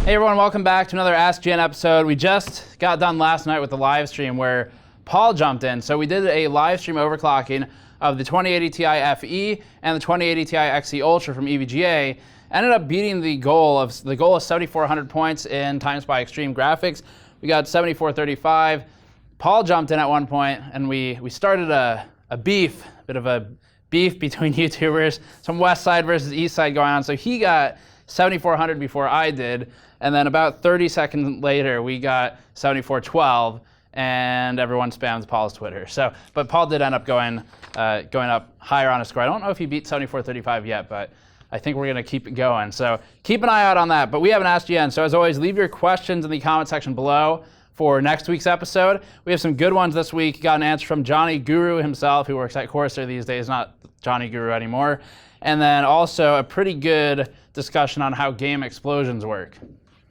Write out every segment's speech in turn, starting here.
Hey everyone, welcome back to another AskGN episode. We just got done last night with the live stream where Paul jumped in. So we did a live stream overclocking of the 2080 Ti FE and the 2080 Ti XE Ultra from EVGA. Ended up beating the goal of 7,400 points in Times by Extreme Graphics. We got 7,435. Paul jumped in at one point and we started a bit of a beef between YouTubers, some West Side versus East Side going on. So he got 7,400 before I did, and then about 30 seconds later we got 7,412, and everyone spams Paul's Twitter. So, but Paul did end up going up higher on his score. I don't know if he beat 7,435 yet, but I think we're going to keep it going. So keep an eye out on that. But we have an AskGN, so as always, leave your questions in the comment section below for next week's episode. We have some good ones this week. Got an answer from JonnyGuru himself, who works at Corsair these days, not JonnyGuru anymore. And then also a pretty good discussion on how game explosions work.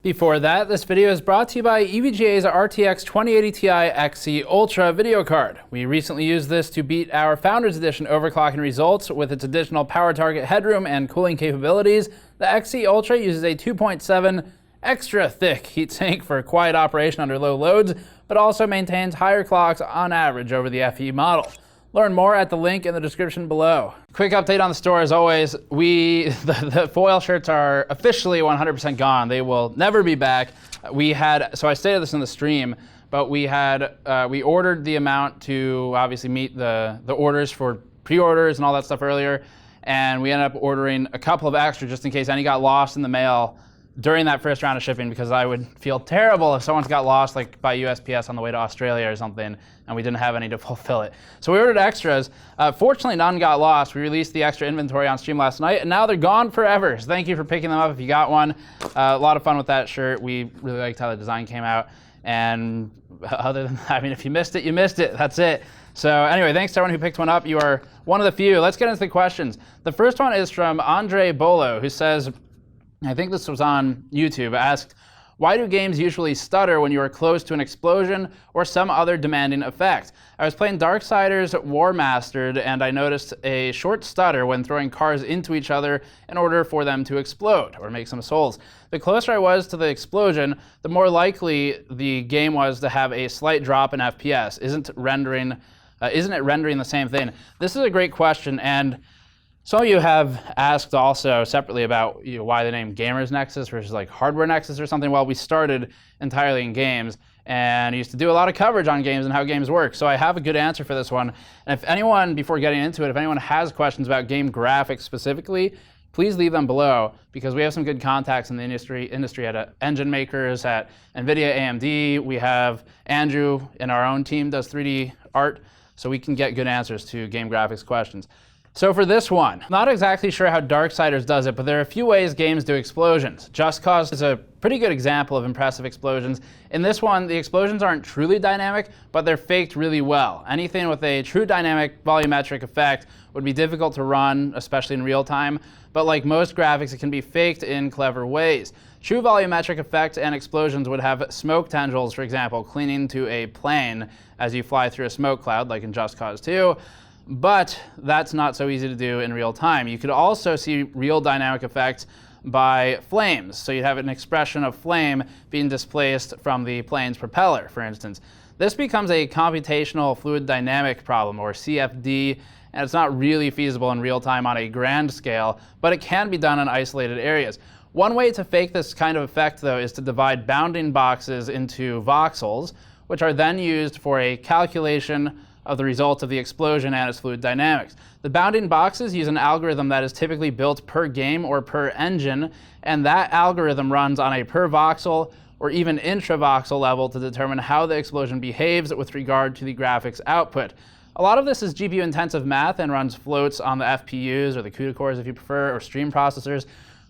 Before that, this video is brought to you by EVGA's RTX 2080 Ti XE Ultra video card. We recently used this to beat our Founders Edition overclocking results with its additional power target headroom and cooling capabilities. The XE Ultra uses a 2.7 extra thick heatsink for quiet operation under low loads, but also maintains higher clocks on average over the FE model. Learn more at the link in the description below. Quick update on the store as always. The foil shirts are officially 100% gone. They will never be back. So I stated this in the stream, but we ordered the amount to obviously meet the orders for pre-orders and all that stuff earlier, and we ended up ordering a couple of extra just in case any got lost in the mail during that first round of shipping, because I would feel terrible if someone's got lost like by USPS on the way to Australia or something and we didn't have any to fulfill it. So we ordered extras. Fortunately, none got lost. We released the extra inventory on stream last night and now they're gone forever. So thank you for picking them up if you got one. A lot of fun with that shirt. We really liked how the design came out. And other than that, I mean, if you missed it, you missed it. That's it. So anyway, thanks to everyone who picked one up. You are one of the few. Let's get into the questions. The first one is from Andrei Bolo, who says, I think this was on YouTube, asked, why do games usually stutter when you are close to an explosion or some other demanding effect? I was playing Darksiders Warmastered and I noticed a short stutter when throwing cars into each other in order for them to explode or make some souls. The closer I was to the explosion, the more likely the game was to have a slight drop in FPS. Isn't it rendering the same thing? This is a great question, and some of you have asked also separately about why the name Gamers Nexus versus like Hardware Nexus or something. Well, we started entirely in games and used to do a lot of coverage on games and how games work. So I have a good answer for this one. And if anyone, before getting into it, if anyone has questions about game graphics specifically, please leave them below, because we have some good contacts in the industry at engine makers, at NVIDIA, AMD. We have Andrew in our own team does 3D art, so we can get good answers to game graphics questions. So for this one, not exactly sure how Darksiders does it, but there are a few ways games do explosions. Just Cause is a pretty good example of impressive explosions. In this one, the explosions aren't truly dynamic, but they're faked really well. Anything with a true dynamic volumetric effect would be difficult to run, especially in real time, but like most graphics, it can be faked in clever ways. True volumetric effects and explosions would have smoke tendrils, for example, clinging to a plane as you fly through a smoke cloud, like in Just Cause 2. But that's not so easy to do in real time. You could also see real dynamic effects by flames. So you'd have an expression of flame being displaced from the plane's propeller, for instance. This becomes a computational fluid dynamic problem, or CFD, and it's not really feasible in real time on a grand scale, but it can be done in isolated areas. One way to fake this kind of effect, though, is to divide bounding boxes into voxels, which are then used for a calculation of the results of the explosion and its fluid dynamics. The bounding boxes use an algorithm that is typically built per game or per engine, and that algorithm runs on a per voxel or even intravoxel level to determine how the explosion behaves with regard to the graphics output. A lot of this is GPU intensive math and runs floats on the FPUs or the CUDA cores if you prefer, or stream processors,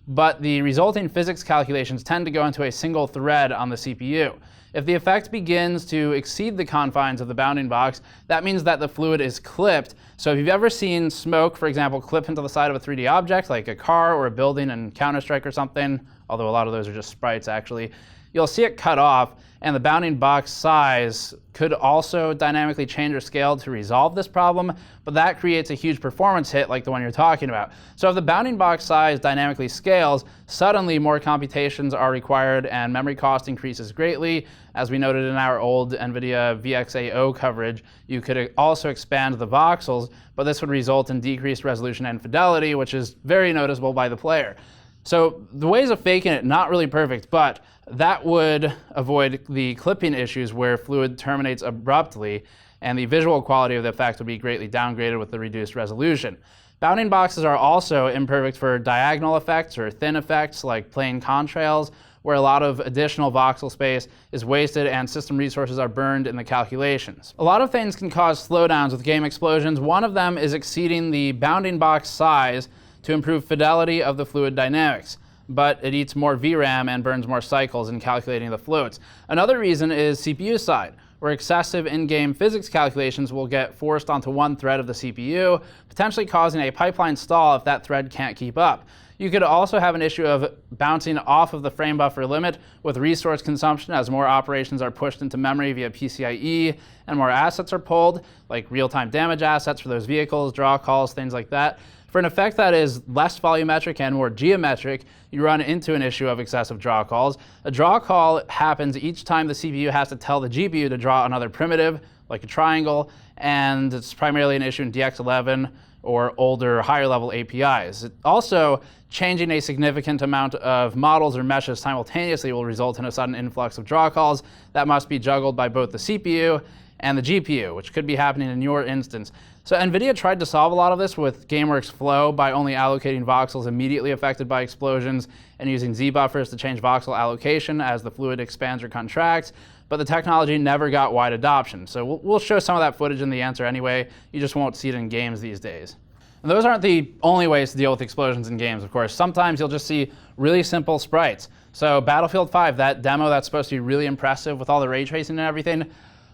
but the resulting physics calculations tend to go into a single thread on the CPU. If the effect begins to exceed the confines of the bounding box, that means that the fluid is clipped. So if you've ever seen smoke, for example, clip into the side of a 3D object, like a car or a building in Counter-Strike or something, although a lot of those are just sprites actually, you'll see it cut off, and the bounding box size could also dynamically change or scale to resolve this problem, but that creates a huge performance hit like the one you're talking about. So if the bounding box size dynamically scales, suddenly more computations are required and memory cost increases greatly. As we noted in our old NVIDIA VXAO coverage, you could also expand the voxels, but this would result in decreased resolution and fidelity, which is very noticeable by the player. So the ways of faking it, not really perfect, but that would avoid the clipping issues where fluid terminates abruptly, and the visual quality of the effect would be greatly downgraded with the reduced resolution. Bounding boxes are also imperfect for diagonal effects or thin effects like plain contrails, where a lot of additional voxel space is wasted and system resources are burned in the calculations. A lot of things can cause slowdowns with game explosions. One of them is exceeding the bounding box size to improve fidelity of the fluid dynamics, but it eats more VRAM and burns more cycles in calculating the fluids. Another reason is CPU side, where excessive in-game physics calculations will get forced onto one thread of the CPU, potentially causing a pipeline stall if that thread can't keep up. You could also have an issue of bouncing off of the frame buffer limit with resource consumption as more operations are pushed into memory via PCIe and more assets are pulled, like real-time damage assets for those vehicles, draw calls, things like that. For an effect that is less volumetric and more geometric, you run into an issue of excessive draw calls. A draw call happens each time the CPU has to tell the GPU to draw another primitive, like a triangle, and it's primarily an issue in DX11 or older, higher level APIs. Also, changing a significant amount of models or meshes simultaneously will result in a sudden influx of draw calls that must be juggled by both the CPU and the GPU, which could be happening in your instance. So NVIDIA tried to solve a lot of this with GameWorks Flow by only allocating voxels immediately affected by explosions and using Z-buffers to change voxel allocation as the fluid expands or contracts, but the technology never got wide adoption. So we'll show some of that footage in the answer anyway, you just won't see it in games these days. And those aren't the only ways to deal with explosions in games, of course. Sometimes you'll just see really simple sprites. So Battlefield 5, that demo that's supposed to be really impressive with all the ray tracing and everything,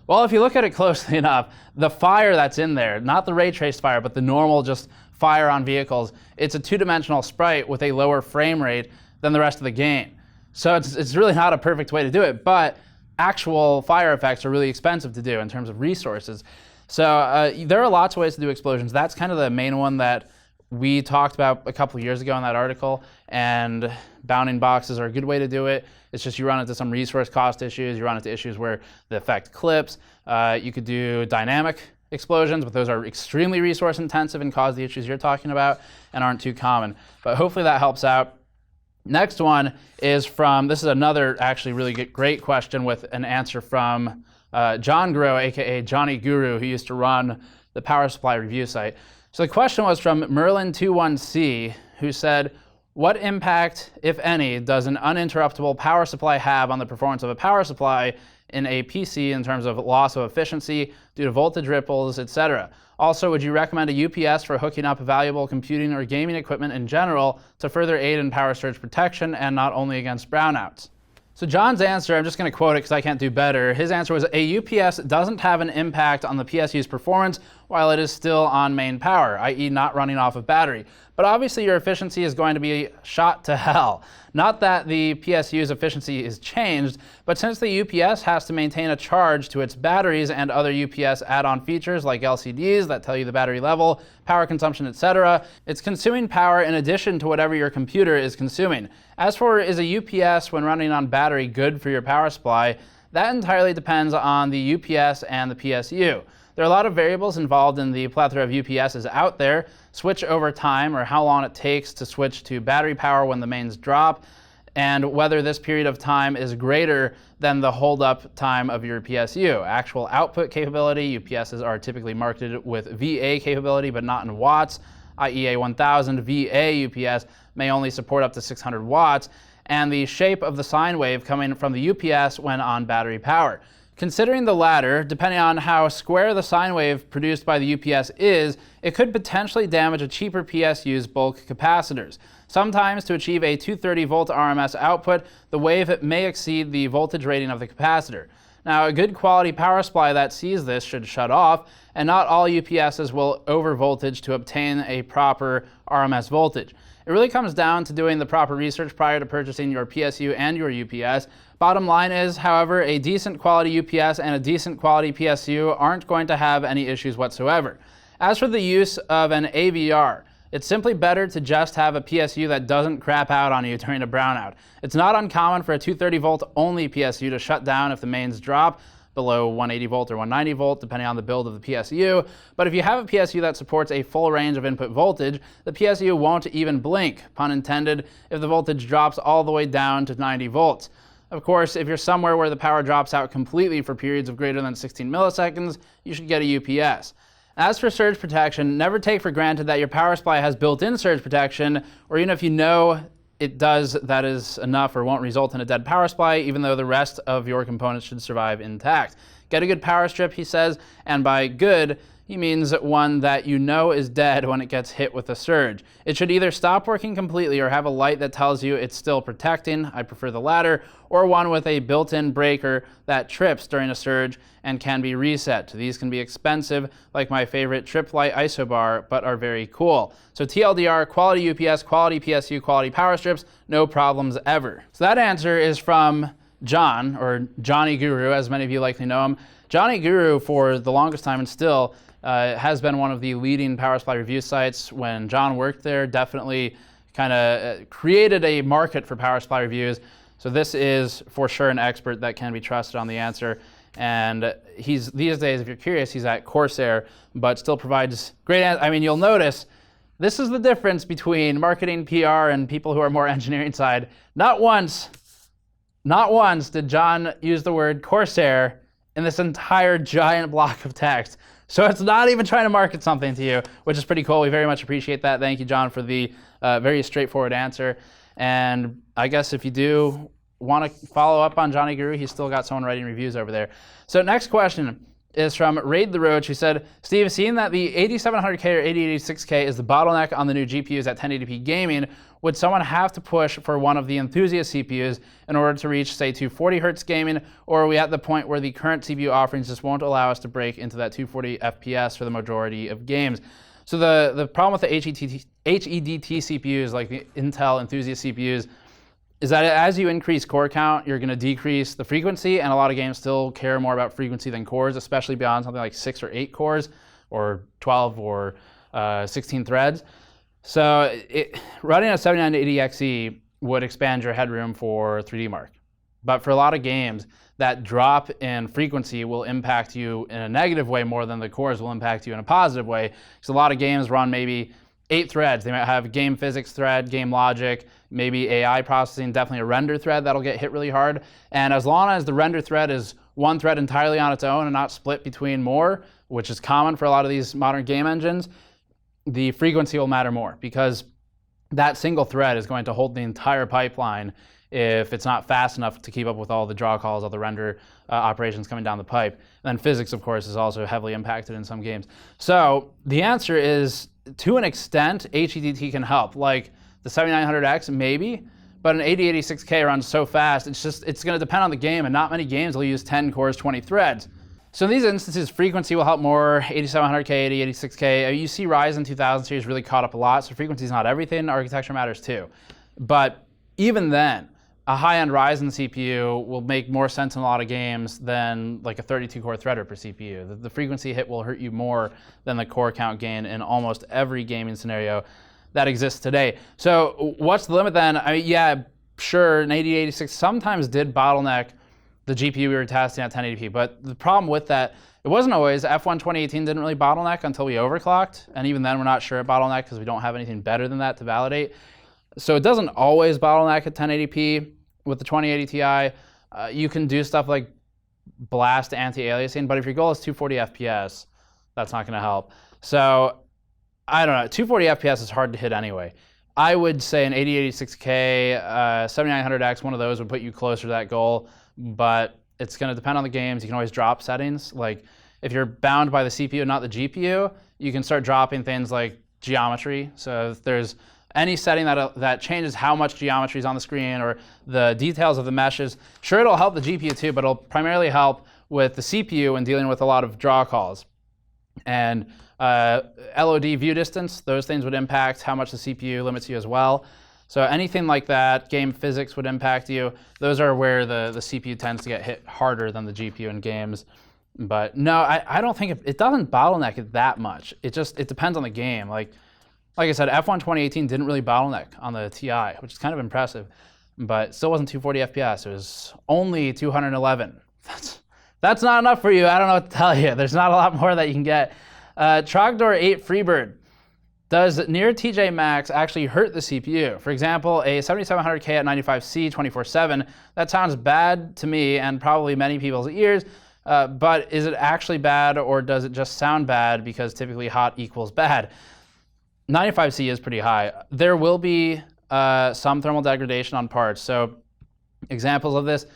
well, if you look at it closely enough, the fire that's in there, not the ray traced fire, but the normal just fire on vehicles, it's a two-dimensional sprite with a lower frame rate than the rest of the game. So it's really not a perfect way to do it, but actual fire effects are really expensive to do in terms of resources. So there are lots of ways to do explosions. That's kind of the main one that we talked about a couple years ago in that article, and bounding boxes are a good way to do it. It's just you run into some resource cost issues, you run into issues where the effect clips. You could do dynamic explosions, but those are extremely resource intensive and cause the issues you're talking about and aren't too common. But hopefully that helps out. Next one is from, this is another actually really great question with an answer from JonnyGuru, aka JonnyGuru, who used to run the power supply review site. So the question was from Merlin21C, who said, what impact, if any, does an uninterruptible power supply have on the performance of a power supply in a PC in terms of loss of efficiency due to voltage ripples, etc.? Also, would you recommend a UPS for hooking up valuable computing or gaming equipment in general to further aid in power surge protection and not only against brownouts? So John's answer, I'm just going to quote it because I can't do better. His answer was, a UPS doesn't have an impact on the PSU's performance while it is still on main power, i.e. not running off of battery. But obviously your efficiency is going to be shot to hell. Not that the PSU's efficiency is changed, but since the UPS has to maintain a charge to its batteries and other UPS add-on features like LCDs that tell you the battery level, power consumption, etc., it's consuming power in addition to whatever your computer is consuming. As for is a UPS when running on battery good for your power supply, that entirely depends on the UPS and the PSU. There are a lot of variables involved in the plethora of UPSs out there. Switch over time, or how long it takes to switch to battery power when the mains drop, and whether this period of time is greater than the hold-up time of your PSU. Actual output capability, UPSs are typically marketed with VA capability, but not in watts, i.e. a 1000 VA UPS may only support up to 600 watts, and the shape of the sine wave coming from the UPS when on battery power. Considering the latter, depending on how square the sine wave produced by the UPS is, it could potentially damage a cheaper PSU's bulk capacitors. Sometimes to achieve a 230 volt RMS output, the wave may exceed the voltage rating of the capacitor. Now, a good quality power supply that sees this should shut off, and not all UPSs will overvoltage to obtain a proper RMS voltage. It really comes down to doing the proper research prior to purchasing your PSU and your UPS. Bottom line is, however, a decent quality UPS and a decent quality PSU aren't going to have any issues whatsoever. As for the use of an AVR, it's simply better to just have a PSU that doesn't crap out on you during a brownout. It's not uncommon for a 230 volt only PSU to shut down if the mains drop below 180 volt or 190 volt, depending on the build of the PSU. But if you have a PSU that supports a full range of input voltage, the PSU won't even blink, pun intended, if the voltage drops all the way down to 90 volts. Of course, if you're somewhere where the power drops out completely for periods of greater than 16 milliseconds, you should get a UPS. As for surge protection, never take for granted that your power supply has built-in surge protection, or even if you know it does, that is enough or won't result in a dead power supply, even though the rest of your components should survive intact. Get a good power strip, he says, and by good, he means one that you know is dead when it gets hit with a surge. It should either stop working completely or have a light that tells you it's still protecting, I prefer the latter, or one with a built-in breaker that trips during a surge and can be reset. These can be expensive, like my favorite Trip Light isobar, but are very cool. So TLDR, quality UPS, quality PSU, quality power strips, no problems ever. So that answer is from John, or JonnyGuru, as many of you likely know him. JonnyGuru, for the longest time and still, has been one of the leading power supply review sites. When John worked there, definitely kind of created a market for power supply reviews. So this is for sure an expert that can be trusted on the answer. And these days, if you're curious, he's at Corsair, but still provides great I mean, you'll notice this is the difference between marketing, PR, and people who are more engineering side. Not once did John use the word Corsair in this entire giant block of text. So it's not even trying to market something to you, which is pretty cool. We very much appreciate that. Thank you, John, for the very straightforward answer. And I guess if you do want to follow up on JonnyGuru, he's still got someone writing reviews over there. So next question is from Raid the Roach, who said, Steve, seeing that the 8700K or 8086K is the bottleneck on the new GPUs at 1080p gaming, would someone have to push for one of the enthusiast CPUs in order to reach, say, 240 Hz gaming, or are we at the point where the current CPU offerings just won't allow us to break into that 240 FPS for the majority of games? So the problem with the HEDT CPUs, like the Intel enthusiast CPUs, is that as you increase core count, you're going to decrease the frequency, and a lot of games still care more about frequency than cores, especially beyond something like 6 or 8 cores, or 12 or 16 threads. So running a 7980XE would expand your headroom for 3D Mark. But for a lot of games, that drop in frequency will impact you in a negative way more than the cores will impact you in a positive way. Because a lot of games run maybe 8 threads. They might have game physics thread, game logic, maybe AI processing, definitely a render thread that'll get hit really hard. And as long as the render thread is one thread entirely on its own and not split between more, which is common for a lot of these modern game engines, the frequency will matter more, because that single thread is going to hold the entire pipeline if it's not fast enough to keep up with all the draw calls, all the render operations coming down the pipe. And then physics, of course, is also heavily impacted in some games. So the answer is, to an extent, HEDT can help. Like the 7900X, maybe, but an 8086K runs so fast, it's going to depend on the game, and not many games will use 10 cores, 20 threads. So in these instances, frequency will help more. 8700K, 8086K. You see Ryzen 2000 series really caught up a lot, so frequency is not everything. Architecture matters too. But even then, a high-end Ryzen CPU will make more sense in a lot of games than like a 32-core threader per CPU. The frequency hit will hurt you more than the core count gain in almost every gaming scenario that exists today. So what's the limit then? I mean, yeah, sure, an 8086 sometimes did bottleneck the GPU we were testing at 1080p, but the problem with that, it wasn't always. F1 2018 didn't really bottleneck until we overclocked, and even then we're not sure it bottlenecked because we don't have anything better than that to validate. So it doesn't always bottleneck at 1080p with the 2080 Ti. You can do stuff like blast anti-aliasing, but if your goal is 240 FPS, that's not going to help. So I don't know, 240 FPS is hard to hit anyway. I would say an 8086K, 7900X, one of those would put you closer to that goal, but it's going to depend on the games. You can always drop settings. Like if you're bound by the CPU and not the GPU, you can start dropping things like geometry. So if there's any setting that changes how much geometry is on the screen or the details of the meshes. Sure, it'll help the GPU too, but it'll primarily help with the CPU when dealing with a lot of draw calls. And LOD view distance, those things would impact how much the CPU limits you as well. So anything like that, game physics would impact you. Those are where the CPU tends to get hit harder than the GPU in games. But no, I don't think it doesn't bottleneck it that much. It depends on the game. Like I said, F1 2018 didn't really bottleneck on the Ti, which is kind of impressive, but it still wasn't 240 FPS. It was only 211. That's not enough for you. I don't know what to tell you. There's not a lot more that you can get. Trogdor 8 Freebird. Does near TJ Max actually hurt the CPU? For example, a 7700K at 95C 24/7. That sounds bad to me and probably many people's ears. But is it actually bad, or does it just sound bad because typically hot equals bad? 95C is pretty high. There will be some thermal degradation on parts. So examples of this,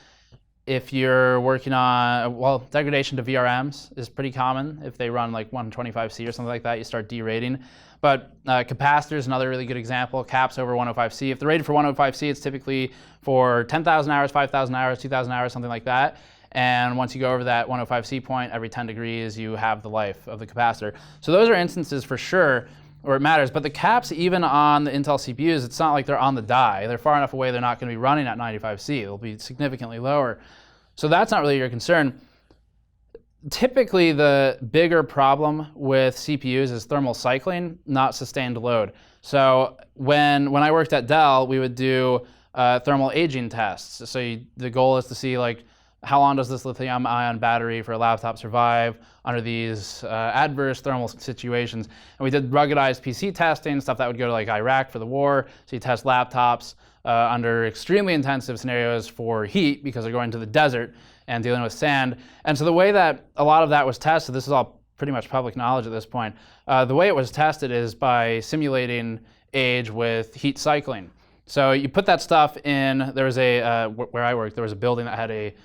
if you're working on, well, degradation to VRMs is pretty common. If they run like 125C or something like that, you start derating. But capacitor is another really good example. Caps over 105C. If they're rated for 105C, it's typically for 10,000 hours, 5,000 hours, 2,000 hours, something like that. And once you go over that 105C point, every 10 degrees, you have the life of the capacitor. So those are instances for sure where it matters. But the caps, even on the Intel CPUs, it's not like they're on the die. They're far enough away, they're not going to be running at 95C. They'll be significantly lower. So that's not really your concern. Typically, the bigger problem with CPUs is thermal cycling, not sustained load. So when I worked at Dell, we would do thermal aging tests. So the goal is to see like, how long does this lithium-ion battery for a laptop survive under these adverse thermal situations? And we did ruggedized PC testing, stuff that would go to like Iraq for the war. So you test laptops under extremely intensive scenarios for heat because they're going to the desert and dealing with sand. And so the way that a lot of that was tested, this is all pretty much public knowledge at this point, the way it was tested is by simulating age with heat cycling. So you put that stuff in, there was where I worked, there was a building that had a,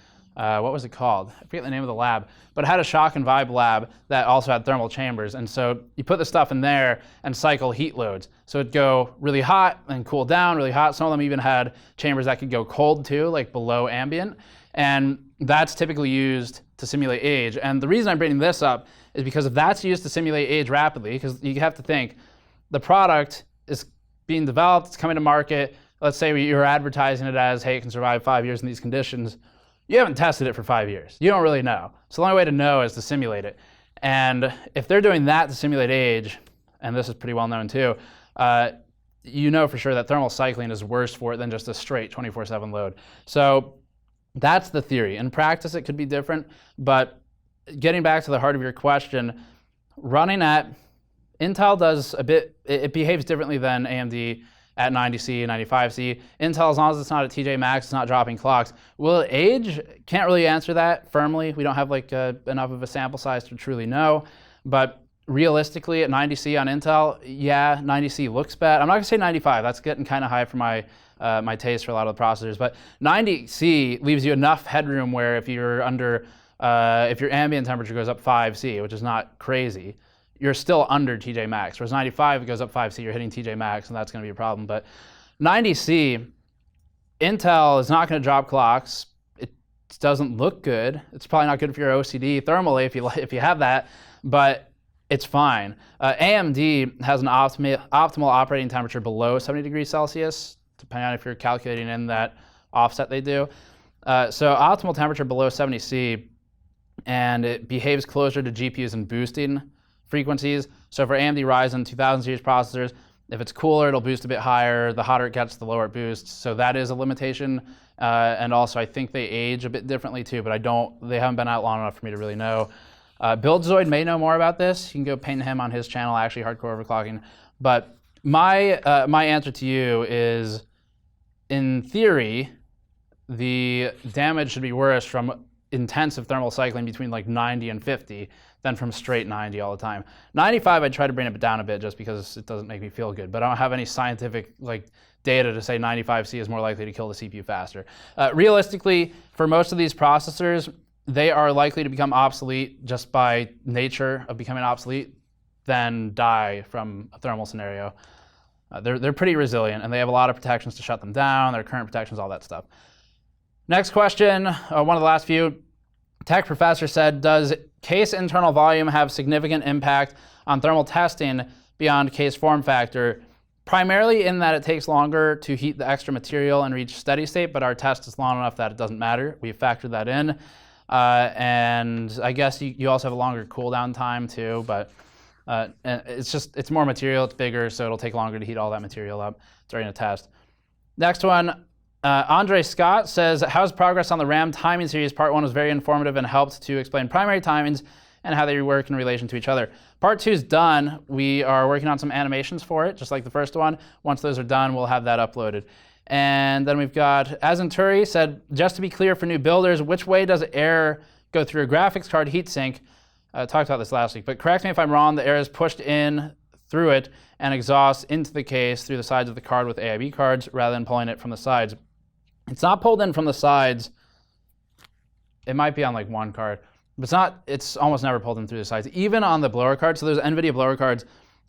what was it called? I forget the name of the lab, but it had a shock and vibe lab that also had thermal chambers. And so you put the stuff in there and cycle heat loads. So it'd go really hot and cool down, really hot. Some of them even had chambers that could go cold too, like below ambient. And that's typically used to simulate age. And the reason I'm bringing this up is because if that's used to simulate age rapidly, because you have to think, the product is being developed, it's coming to market. Let's say you're advertising it as, hey, it can survive 5 years in these conditions. You haven't tested it for 5 years. You don't really know. So the only way to know is to simulate it. And if they're doing that to simulate age, and this is pretty well known too, you know for sure that thermal cycling is worse for it than just a straight 24/7 load. So that's the theory. In practice, it could be different, but getting back to the heart of your question, running at Intel does a bit, it behaves differently than AMD at 90C, 95C. Intel, as long as it's not at TJ Maxx, it's not dropping clocks. Will it age? Can't really answer that firmly. We don't have like enough of a sample size to truly know. But realistically, at 90C on Intel, yeah, 90C looks bad. I'm not gonna say 95. That's getting kind of high for my my taste for a lot of the processors. But 90C leaves you enough headroom where if you're under, if your ambient temperature goes up 5C, which is not crazy, you're still under TJ Maxx. Whereas 95, it goes up 5C, you're hitting TJ Maxx, and that's going to be a problem. But 90C, Intel is not going to drop clocks. It doesn't look good. It's probably not good for your OCD thermally if you have that, but it's fine. AMD has an optimal operating temperature below 70 degrees Celsius, depending on if you're calculating in that offset they do. So optimal temperature below 70C, and it behaves closer to GPUs in boosting frequencies. So for AMD Ryzen 2000 series processors, if it's cooler, it'll boost a bit higher. The hotter it gets, the lower it boosts. So that is a limitation. And also, I think they age a bit differently too, but they haven't been out long enough for me to really know. BuildZoid may know more about this. You can go ping him on his channel, actually Hardcore Overclocking. But my answer to you is, in theory, the damage should be worse from intensive thermal cycling between like 90 and 50 than from straight 90 all the time. 95, I try to bring it down a bit just because it doesn't make me feel good, but I don't have any scientific data to say 95C is more likely to kill the CPU faster. Realistically, for most of these processors, they are likely to become obsolete just by nature of becoming obsolete than die from a thermal scenario. They're pretty resilient, and they have a lot of protections to shut them down, their current protections, all that stuff. Next question, one of the last few. TechProfessor said, does case internal volume have significant impact on thermal testing beyond case form factor? Primarily in that it takes longer to heat the extra material and reach steady state, but our test is long enough that it doesn't matter. We've factored that in. And I guess you also have a longer cooldown time too, but it's more material, it's bigger, so it'll take longer to heat all that material up during a test. Next one, AndreScott says, how's progress on the RAM timing series? Part 1 was very informative and helped to explain primary timings and how they work in relation to each other. Part 2 is done. We are working on some animations for it, just like the first one. Once those are done, we'll have that uploaded. And then we've got Azenturi said, just to be clear for new builders, which way does air go through a graphics card heatsink? Talked about this last week, but correct me if I'm wrong, the air is pushed in through it and exhausts into the case through the sides of the card with AIB cards rather than pulling it from the sides. It's not pulled in from the sides. It might be on like one card, but it's almost never pulled in through the sides, even on the blower card. So there's NVIDIA blower cards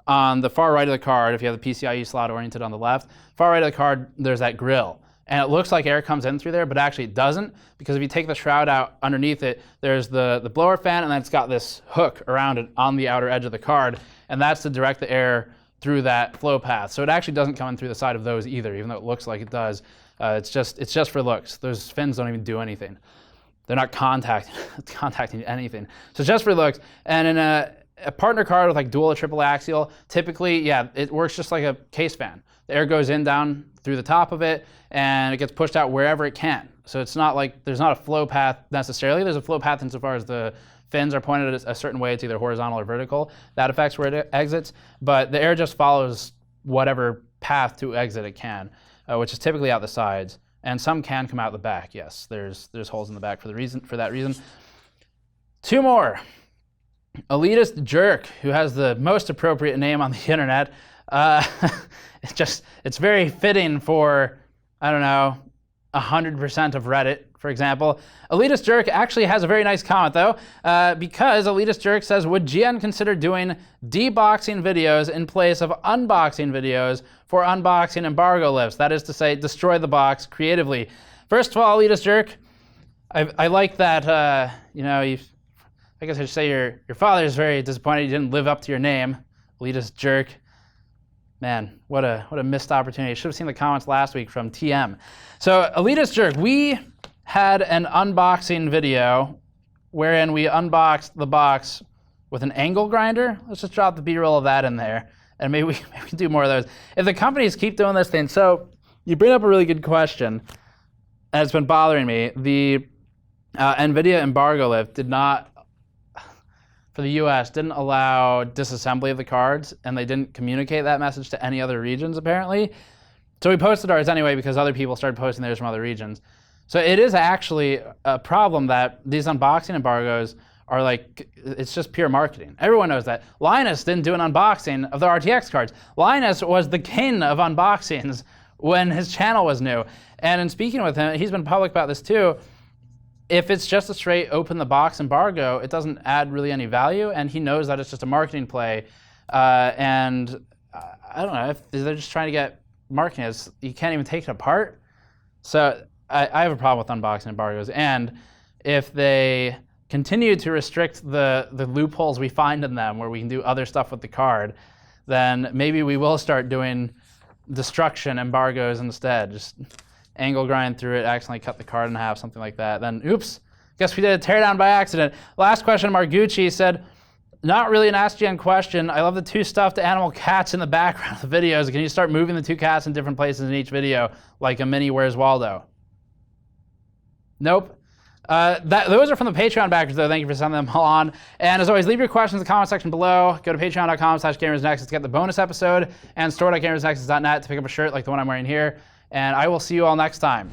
on the far right of the card. If you have the PCIe slot oriented on the left, far right of the card, there's that grill. And it looks like air comes in through there, but actually it doesn't, because if you take the shroud out underneath it, there's the blower fan, and then it's got this hook around it on the outer edge of the card, and that's to direct the air through that flow path. So it actually doesn't come in through the side of those either, even though it looks like it does. It's just for looks. Those fins don't even do anything. They're not contacting anything. So it's just for looks. And in a partner card with like dual or triple axial, typically, yeah, it works just like a case fan. The air goes in down through the top of it, and it gets pushed out wherever it can. So it's not like there's not a flow path necessarily. There's a flow path insofar as the fins are pointed a certain way. It's either horizontal or vertical. That affects where it exits. But the air just follows whatever path to exit it can, which is typically out the sides. And some can come out the back. Yes, there's holes in the back for that reason. Two more. Elitist Jerk, who has the most appropriate name on the internet. It's very fitting for, I don't know, 100% of Reddit, for example. Elitist Jerk actually has a very nice comment though, because Elitist Jerk says, would GN consider doing deboxing videos in place of unboxing videos for unboxing embargo lifts? That is to say, destroy the box creatively. First of all, Elitist Jerk, I like that, I guess I should say your father is very disappointed you didn't live up to your name, Elitist Jerk. Man, what a missed opportunity. I should have seen the comments last week from TM. So Elitist Jerk, we had an unboxing video wherein we unboxed the box with an angle grinder. Let's just drop the B-roll of that in there, and maybe we do more of those. If the companies keep doing this thing, so you bring up a really good question, and it's been bothering me. The NVIDIA embargo lift did not, for the US, didn't allow disassembly of the cards, and they didn't communicate that message to any other regions, apparently. So we posted ours anyway because other people started posting theirs from other regions. So it is actually a problem that these unboxing embargoes are like, it's just pure marketing. Everyone knows that. Linus didn't do an unboxing of the RTX cards. Linus was the king of unboxings when his channel was new. And in speaking with him, he's been public about this too. If it's just a straight open the box embargo, it doesn't add really any value, and he knows that it's just a marketing play. And I don't know, if they're just trying to get marketing, you can't even take it apart. So I have a problem with unboxing embargoes, and if they continue to restrict the loopholes we find in them where we can do other stuff with the card, then maybe we will start doing destruction embargoes instead. Just angle grind through it, accidentally cut the card in half, something like that. Then, oops, guess we did a teardown by accident. Last question, Margucci said, not really an AskGN question. I love the two stuffed animal cats in the background of the videos. Can you start moving the two cats in different places in each video, like a mini Where's Waldo? Nope. Those are from the Patreon backers, though. Thank you for sending them all on. And as always, leave your questions in the comment section below. Go to patreon.com/gamersnexus to get the bonus episode, and store.gamersnexus.net to pick up a shirt like the one I'm wearing here. And I will see you all next time.